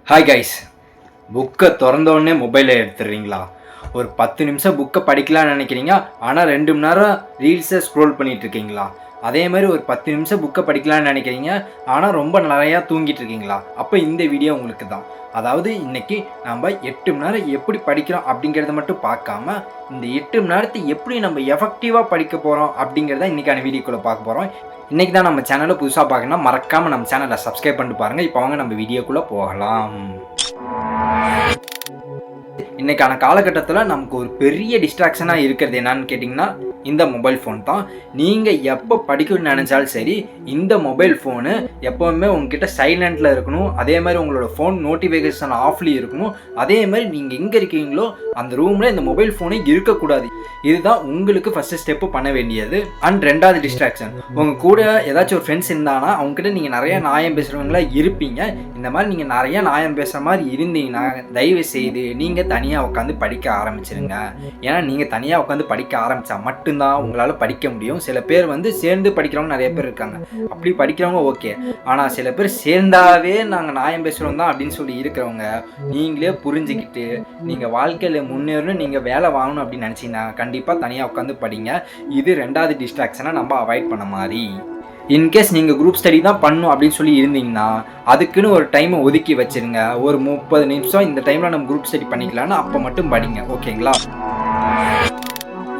Hi guys, புக்கை திறந்தோடனே மொபைலை எடுத்துடுறீங்களா? ஒரு 10 நிமிஷம் புக்கை படிக்கலாம்னு நினைக்கிறீங்க, ஆனால் 2 மணி நேரம் ரீல்ஸை ஸ்க்ரோல் பண்ணிகிட்டு இருக்கீங்களா? அதே மாதிரி ஒரு 10 நிமிஷம் புக்கை படிக்கலாம்னு நினைக்கிறீங்க, ஆனால் ரொம்ப நிறையா தூங்கிட்டு இருக்கீங்களா? அப்போ இந்த வீடியோ உங்களுக்கு தான். அதாவது இன்றைக்கி நம்ம 8 மணி நேரம் எப்படி படிக்கிறோம் அப்படிங்கிறத மட்டும் பார்க்காம, இந்த 8 மணி நேரத்தை எப்படி நம்ம எஃபெக்டிவாக படிக்க போகிறோம் அப்படிங்கிறத இன்றைக்கான வீடியோக்குள்ளே பார்க்க போகிறோம். இன்றைக்கி தான் நம்ம சேனலை புதுசாக பார்க்கணும்னா மறக்காமல் நம்ம சேனலை சப்ஸ்கிரைப் பண்ணிட்டு பாருங்கள். இப்போ வாங்க நம்ம வீடியோக்குள்ளே போகலாம். இன்றைக்கான காலகட்டத்தில் நமக்கு ஒரு பெரிய டிஸ்ட்ராக்ஷனாக இருக்கிறது என்னன்னு கேட்டிங்கன்னா, இந்த மொபைல் ஃபோன் தான். நீங்கள் எப்போ படிக்கணும்னு நினச்சாலும் சரி, இந்த மொபைல் ஃபோனு எப்போவுமே உங்ககிட்ட சைலண்டில் இருக்கணும். அதே மாதிரி உங்களோட ஃபோன் நோட்டிஃபிகேஷன் ஆஃப்லி இருக்கணும். அதே மாதிரி நீங்கள் எங்கே இருக்கீங்களோ அந்த ரூமில் இந்த மொபைல் ஃபோனே இருக்கக்கூடாது. இதுதான் உங்களுக்கு ஃபஸ்ட்டு ஸ்டெப்பு பண்ண வேண்டியது. அண்ட் ரெண்டாவது டிஸ்ட்ராக்ஷன், உங்கள் கூட ஏதாச்சும் ஒரு ஃப்ரெண்ட்ஸ் இருந்தாங்கன்னா அவங்ககிட்ட நீங்கள் நிறையா நியாயம் பேசுகிறவங்களா இருப்பீங்க. இந்த மாதிரி நீங்கள் நிறையா நியாயம் பேசுகிற மாதிரி இருந்தீங்கன்னா தயவு செய்து நீங்கள் தனியாக உட்காந்து படிக்க ஆரம்பிச்சிருங்க. ஏன்னா நீங்கள் தனியாக உட்காந்து படிக்க ஆரம்பித்தா மட்டும்தான் உங்களால் படிக்க முடியும். சில பேர் சேர்ந்து படிக்கிறவங்க நிறைய பேர் இருக்காங்க. அப்படி படிக்கிறவங்க ஓகே, ஆனால் சில பேர் சேர்ந்தாவே நாங்கள் நியாயம் பேசுகிறோம் தான் அப்படின்னு சொல்லி இருக்கிறவங்க நீங்களே புரிஞ்சுக்கிட்டு நீங்கள் வாழ்க்கையில் முன்னேறணும், நீங்கள் வேலை வாங்கணும் அப்படின்னு நினச்சிங்கன்னா கண்டிப்பாக தனியாக உட்காந்து படிங்க. இது ரெண்டாவது டிஸ்ட்ராக்ஷனை நம்ம அவாய்ட் பண்ண மாதிரி. இன்கேஸ் நீங்கள் குரூப் ஸ்டடி தான் பண்ணணும் அப்படின்னு சொல்லி இருந்தீங்கன்னா அதுக்குன்னு ஒரு டைமை ஒதுக்கி வச்சுருங்க. ஒரு 30 நிமிஷம் இந்த டைமில் நம்ம குரூப் ஸ்டடி பண்ணிக்கலான்னு அப்போ மட்டும் படிங்க, ஓகேங்களா?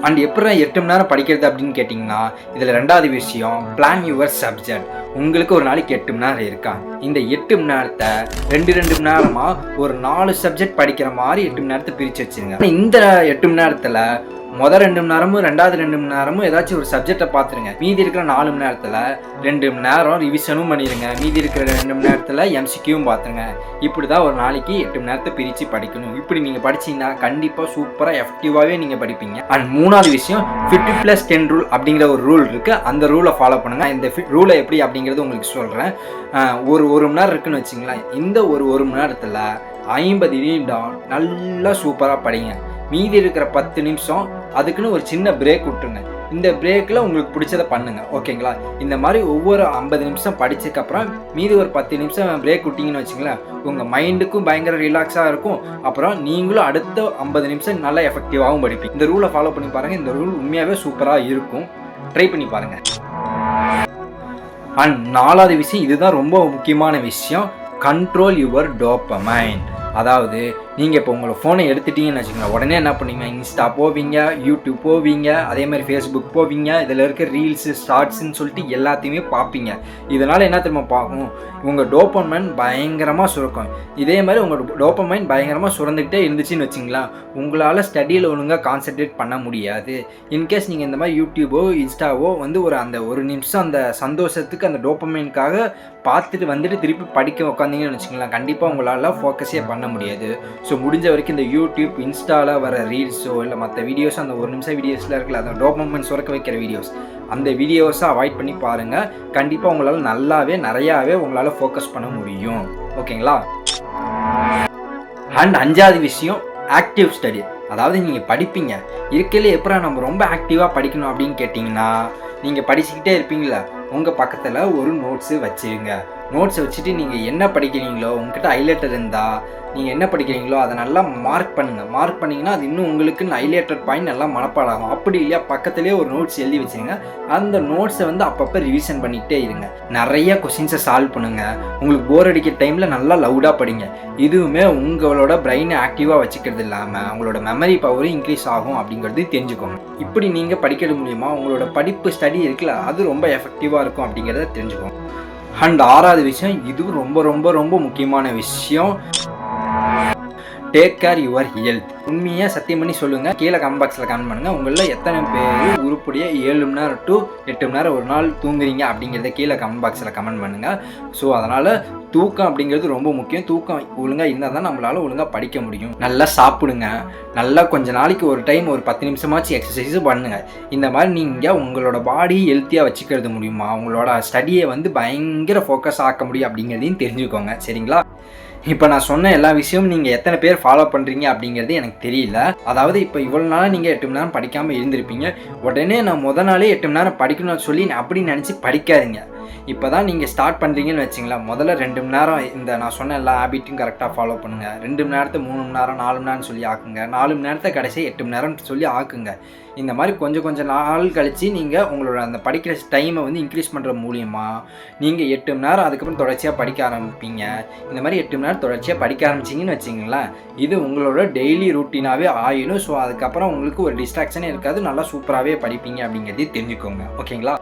அண்ட் எப்படி 8 மணி நேரம் படிக்கிறது அப்படின்னு கேட்டிங்கன்னா, இதில் ரெண்டாவது விஷயம், பிளான் யுவர் சப்ஜெக்ட். உங்களுக்கு ஒரு நாளைக்கு 8 மணி நேரம் இருக்கா? இந்த 8 மணி நேரத்தை 2 மணி நேரமாக ஒரு 4 சப்ஜெக்ட் படிக்கிற மாதிரி 8 மணி நேரத்தை பிரித்து வச்சுருங்க. இந்த 8 மணி நேரத்தில் முதல் 2 மணி நேரமும் 2வது 2 மணி நேரமும் ஏதாச்சும் ஒரு சப்ஜெக்டை பார்த்துருங்க. மீதி இருக்கிற 4 மணி நேரத்தில் 2 மணி நேரம் ரிவிஷனும் பண்ணிடுங்க. மீதி இருக்கிற 2 மணி நேரத்தில் எம்சிக்யூவும் பார்த்துருங்க. இப்படி தான் ஒரு நாளைக்கு 8 மணி நேரத்தை பிரித்து படிக்கணும். இப்படி நீங்கள் படிச்சிங்கன்னா கண்டிப்பாக சூப்பராக எஃபெக்டிவாகவே நீங்கள் படிப்பீங்க. அண்ட் மூணாவது விஷயம், 50+10 ரூல் அப்படிங்கிற ஒரு ரூல் இருக்குது. அந்த ரூலை ஃபாலோ பண்ணுங்கள். இந்த ரூலை எப்படி அப்படிங்கிறது உங்களுக்கு சொல்கிறேன். ஒரு மணி நேரம் இருக்குன்னு வச்சுங்களேன். இந்த ஒரு மணி நேரத்தில் 50 நிமிடம் நல்லா சூப்பராக படிங்க. மீதி இருக்கிற 10 நிமிஷம் அதுக்குன்னு ஒரு சின்ன பிரேக் விட்டுருங்க. இந்த பிரேக்கில் உங்களுக்கு பிடிச்சதை பண்ணுங்கள், ஓகேங்களா? இந்த மாதிரி ஒவ்வொரு 50 நிமிஷம் படித்ததுக்கப்புறம் மீதி ஒரு 10 நிமிஷம் பிரேக் விட்டிங்கன்னு வச்சுங்களேன், உங்கள் மைண்டுக்கும் பயங்கர ரிலாக்ஸாக இருக்கும். அப்புறம் நீங்களும் அடுத்த 50 நிமிஷம் நல்லா எஃபெக்டிவாகவும் படிப்பீங்க. இந்த ரூலை ஃபாலோ பண்ணி பாருங்கள். இந்த ரூல் உண்மையாகவே சூப்பராக இருக்கும். ட்ரை பண்ணி பாருங்கள். அண்ட் 4வது விஷயம், இதுதான் ரொம்ப முக்கியமான விஷயம், கண்ட்ரோல் யுவர் டோபமைன். அதாவது நீங்கள் இப்போ உங்களை ஃபோனை எடுத்துட்டீங்கன்னு வச்சுக்கோங்க, உடனே என்ன பண்ணுவீங்க, இன்ஸ்டா போவீங்க, யூடியூப் போவீங்க, அதே மாதிரி ஃபேஸ்புக் போவீங்க. இதில் இருக்க ரீல்ஸு ஷார்ட்ஸுன்னு சொல்லிட்டு எல்லாத்தையுமே பார்ப்பீங்க. இதனால் என்ன திரும்ப பார்க்கும், உங்கள் டோபமைன் பயங்கரமாக சுரக்கும். இதே மாதிரி உங்கள் டோபமைன் பயங்கரமாக சுரந்துக்கிட்டே இருந்துச்சுன்னு வச்சிங்களா, உங்களால் ஸ்டடியில் ஒழுங்காக கான்சென்ட்ரேட் பண்ண முடியாது. இன்கேஸ் நீங்கள் இந்த மாதிரி யூடியூபோ இன்ஸ்டாவோ அந்த ஒரு நிமிஷம் அந்த சந்தோஷத்துக்கு அந்த டோபமைனுக்காக பார்த்துட்டு திருப்பி படிக்க உட்காந்தீங்கன்னு வச்சுக்கலாம், கண்டிப்பாக உங்களால் ஃபோக்கஸே பண்ண முடியாது. ஸோ முடிஞ்ச வரைக்கும் இந்த யூடியூப் இன்ஸ்டாவில் வர ரீல்ஸோ இல்லை மற்ற வீடியோஸோ, அந்த ஒரு நிமிஷம் வீடியோஸில் இருக்கல அந்த டோபமைன் சுரக்க வைக்கிற வீடியோஸ், அந்த வீடியோஸை அவாய்ட் பண்ணி பாருங்கள். கண்டிப்பாக உங்களால் நிறையாவே உங்களால் ஃபோக்கஸ் பண்ண முடியும், ஓகேங்களா? அண்ட் 5வது விஷயம், ஆக்டிவ் ஸ்டடி. அதாவது நீங்கள் படிப்பீங்க இருக்கையில் எப்போ நம்ம ரொம்ப ஆக்டிவாக படிக்கணும் அப்படின்னு கேட்டிங்கன்னா, நீங்கள் படிச்சுக்கிட்டே இருப்பீங்களா, உங்கள் பக்கத்தில் ஒரு நோட்ஸு வச்சுருங்க. நோட்ஸை வச்சுட்டு நீங்கள் என்ன படிக்கிறீங்களோ, உங்ககிட்ட ஹைலைட்டர் இருந்தால் நீங்கள் என்ன படிக்கிறீங்களோ அதை நல்லா மார்க் பண்ணுங்கள். மார்க் பண்ணிங்கன்னா அது இன்னும் உங்களுக்கு ஹைலைட்டட் பாயிண்ட் நல்லா மனப்பாடம் ஆகும். அப்படி இல்லையா, பக்கத்துலேயே ஒரு நோட்ஸ் எழுதி வச்சுருங்க. அந்த நோட்ஸை அப்பப்போ ரிவிஷன் பண்ணிக்கிட்டே இருங்க. நிறைய கொஸ்டின்ஸை சால்வ் பண்ணுங்கள். உங்களுக்கு போர் அடிக்கிற டைமில் நல்லா லவுடாக படிங்க. இதுவுமே உங்களோட பிரெயினை ஆக்டிவாக வச்சுக்கிறது இல்லாமல் உங்களோட மெமரி பவரும் இன்க்ரீஸ் ஆகும் அப்படிங்கிறது தெரிஞ்சுக்கோங்க. இப்படி நீங்கள் படிக்கிறது மூலிமா உங்களோட படிப்பு ஸ்டடி இருக்குல்ல, அது ரொம்ப எஃபெக்டிவாக இருக்கும் அப்படிங்கிறத தெரிஞ்சுக்கோங்க. அண்ட் 6வது விஷயம், இதுவும் ரொம்ப ரொம்ப ரொம்ப முக்கியமான விஷயம், டேக் கேர் யுவர் ஹெல்த். உண்மையாக சத்தியம் பண்ணி சொல்லுங்கள். கீழே கமெண்ட் பாக்ஸில் கமெண்ட் பண்ணுங்கள். உங்களில் எத்தனை பேர் உருப்படியாக 7 மணி நேரம் to 8 மணி நேரம் ஒரு நாள் தூங்குறீங்க அப்படிங்கிறத கீழே கமெண்ட் பாக்ஸில் கமெண்ட் பண்ணுங்கள். ஸோ அதனால் தூக்கம் அப்படிங்கிறது ரொம்ப முக்கியம். தூக்கம் ஒழுங்காக இருந்தால் தான் நம்மளால் ஒழுங்காக படிக்க முடியும். நல்லா சாப்பிடுங்க. நல்லா கொஞ்சம் நாளைக்கு ஒரு டைம் ஒரு 10 நிமிஷமாச்சு எக்ஸசைஸும் பண்ணுங்கள். இந்த மாதிரி நீங்கள் உங்களோட பாடி ஹெல்த்தியாக வச்சுக்கிறது முடியுமா, உங்களோட ஸ்டடியை பயங்கர ஃபோக்கஸ் ஆக்க முடியும் அப்படிங்கிறதையும் தெரிஞ்சுக்கோங்க, சரிங்களா? இப்போ நான் சொன்ன எல்லா விஷயமும் நீங்கள் எத்தனை பேர் ஃபாலோ பண்ணுறீங்க அப்படிங்கிறது எனக்கு தெரியல. அதாவது இப்போ இவ்வளோ நாள் நீங்கள் 8 மணி நேரம் படிக்காமல் இருந்திருப்பீங்க. உடனே நான் நாளே 8 மணி நேரம் படிக்கணும்னு சொல்லி அப்படி நினச்சி படிக்காதீங்க. இப்போ தான் நீங்கள் ஸ்டார்ட் பண்ணுறீங்கன்னு வச்சிங்களேன், முதல்ல 2 மணி நேரம் இந்த நான் சொன்ன எல்லா ஹேபிட்டும் கரெக்டாக ஃபாலோ பண்ணுங்கள். 2 மணி நேரத்தை 3 மணி நேரம் 4 மணி நேரம்னு சொல்லி ஆக்குங்க. 4 மணி நேரத்தை கடைசி 8 மணி நேரம்னு சொல்லி ஆக்குங்க. இந்த மாதிரி கொஞ்சம் நாள் கழித்து நீங்கள் உங்களோட அந்த படிக்கிற டைமை வந்து இன்க்ரீஸ் பண்ணுற மூலியமா நீங்கள் 8 மணி நேரம் அதுக்கப்புறம் தொடர்ச்சியாக படிக்க ஆரம்பிப்பீங்க. இந்த மாதிரி 8 மணி நேரம் தொடர்ச்சியாக படிக்க ஆரம்பிச்சிங்கன்னு வச்சிங்களேன், இது உங்களோட டெய்லி ரூட்டீனாகவே ஆயிடும். ஸோ அதுக்கப்புறம் உங்களுக்கு ஒரு டிஸ்ட்ராக்ஷனே இருக்காது, நல்லா சூப்பராகவே படிப்பீங்க அப்படிங்கிறதையும் தெரிஞ்சுக்கோங்க. ஓகேங்களா?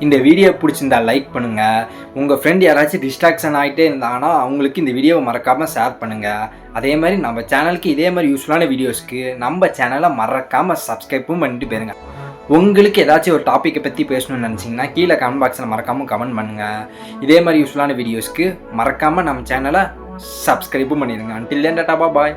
இந்த வீடியோ பிடிச்சிருந்தா லைக் பண்ணுங்கள். உங்கள் ஃப்ரெண்ட் யாராச்சும் டிஸ்ட்ராக்ஷன் ஆகிட்டே இருந்தாங்கன்னா அவங்களுக்கு இந்த வீடியோவை மறக்காமல் ஷேர் பண்ணுங்கள். அதே மாதிரி நம்ம சேனலுக்கு இதே மாதிரி யூஸ்ஃபுல்லான வீடியோஸ்க்கு நம்ம சேனலை மறக்காமல் சப்ஸ்கிரைப்பும் பண்ணிட்டு போயிருங்க. உங்களுக்கு ஏதாச்சும் ஒரு டாப்பிக்கை பற்றி பேசணும்னு நினச்சிங்கன்னா கீழே கமெண்ட் பாக்ஸில் மறக்காமல் கமெண்ட் பண்ணுங்கள். இதே மாதிரி யூஸ்ஃபுல்லான வீடியோஸ்க்கு மறக்காமல் நம்ம சேனலை சப்ஸ்கிரைப்பும் பண்ணிடுங்க. அன்டில் தென் டாடா பாய்.